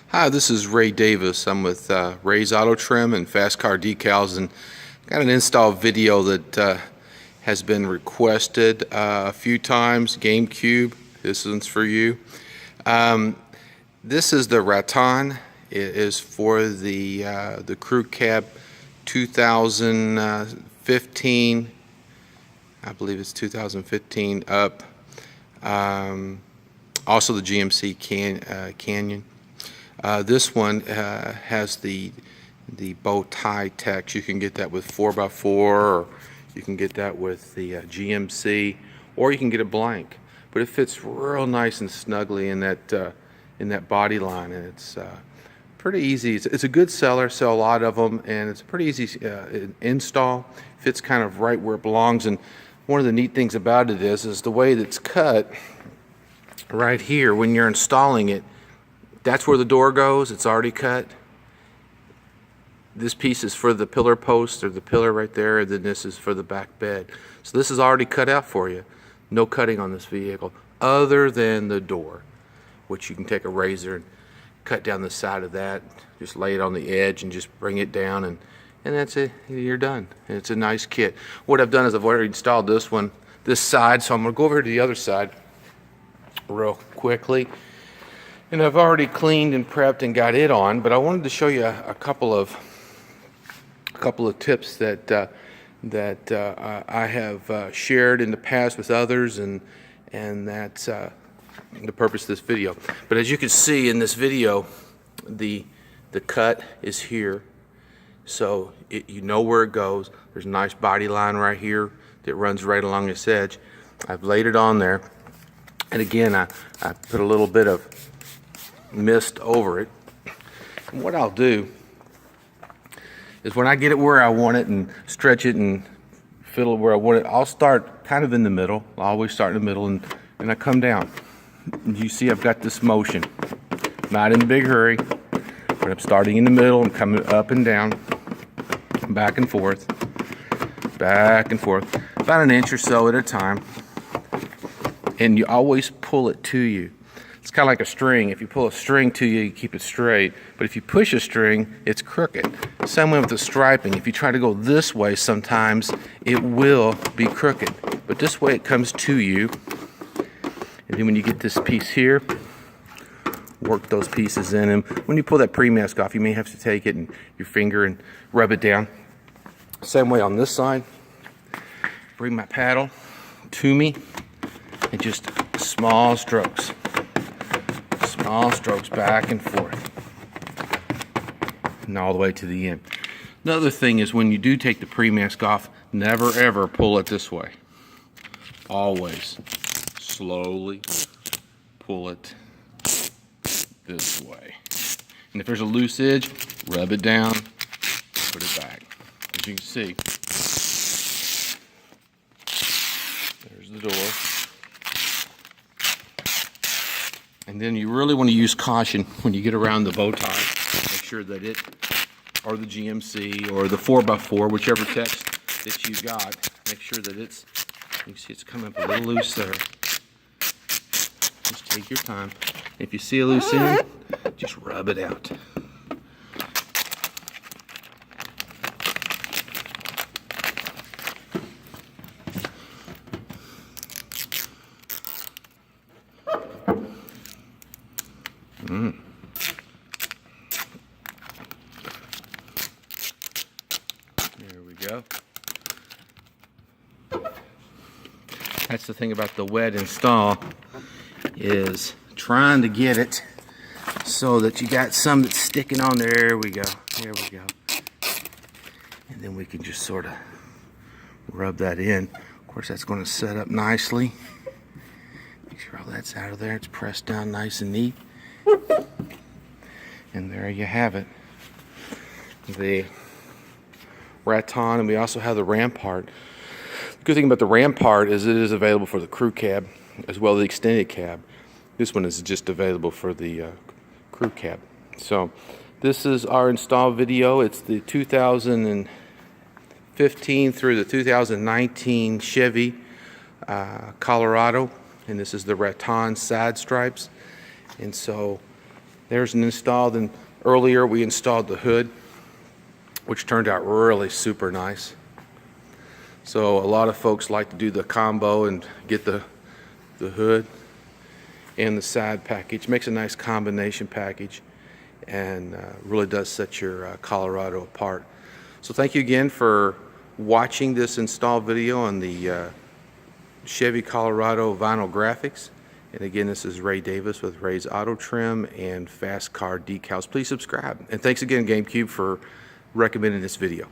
Hi, this is Ray Davis. I'm with Ray's Auto Trim and Fast Car Decals, and got an install video that has been requested a few times. GameCube, this one's for you. This is the RATON. It is for the Crew Cab 2015. I believe it's 2015 up. Also the GMC Canyon. This one has the bow tie text. You can get that with 4x4, or you can get that with the GMC, or you can get it blank. But it fits real nice and snugly in that body line, and it's pretty easy. It's a good seller. Sell a lot of them, and it's a pretty easy install. Fits kind of right where it belongs. And one of the neat things about it is the way that's cut right here when you're installing it. That's where the door goes. It's already cut. This piece is for the pillar post, or the pillar right there, and then this is for the back bed. So this is already cut out for you. No cutting on this vehicle other than the door, which you can take a razor and cut down the side of that. Just lay it on the edge and just bring it down, and that's it. You're done. It's a nice kit. What I've done is I've already installed this side, so I'm going to go over to the other side real quickly. And I've already cleaned and prepped and got it on, but I wanted to show you a couple of tips that I have shared in the past with others, and that's the purpose of this video. But as you can see in this video, the cut is here, so you know where it goes. There's a nice body line right here that runs right along this edge. I've laid it on there, and again I put a little bit of mist over it. And what I'll do is when I get it where I want it and stretch it and fiddle it where I want it, I'll start kind of in the middle. I always start in the middle, and I come down. And you see I've got this motion. Not in a big hurry, but I'm starting in the middle and coming up and down, back and forth, about an inch or so at a time. And you always pull it to you. It's kind of like a string. If you pull a string to you, you keep it straight. But if you push a string, it's crooked. Same way with the striping. If you try to go this way, sometimes it will be crooked. But this way it comes to you. And then when you get this piece here, work those pieces in. And when you pull that pre-mask off, you may have to take it and your finger and rub it down. Same way on this side. Bring my paddle to me and just small strokes. Small strokes back and forth, and all the way to the end. Another thing is, when you do take the pre-mask off, never ever pull it this way. Always slowly pull it this way. And if there's a loose edge, rub it down, put it back. As you can see, there's the door. And then you really want to use caution when you get around the bow tie. Make sure that it, or the GMC, or the 4x4, whichever text that you got, make sure that you can see it's coming up a little loose there. Just take your time. If you see a loose end, just rub it out. There we go. That's the thing about the wet install, is trying to get it so that you got some that's sticking on there. There we go. There we go. And then we can just sort of rub that in. Of course, that's going to set up nicely. Make sure all that's out of there. It's pressed down nice and neat. And there you have it. The RATON, and we also have the Rampart. The good thing about the Rampart is it is available for the crew cab as well as the extended cab. This one is just available for the crew cab. So this is our install video. It's the 2015 through the 2019 Chevy Colorado, and this is the RATON side stripes. And so There's an installed, and earlier we installed the hood, which turned out really super nice. So a lot of folks like to do the combo and get the hood and the side package. Makes a nice combination package, and really does set your Colorado apart. So thank you again for watching this install video on the Chevy Colorado vinyl graphics. And again, this is Ray Davis with Ray's Auto Trim and Fast Car Decals. Please subscribe. And thanks again, GameCube, for recommending this video.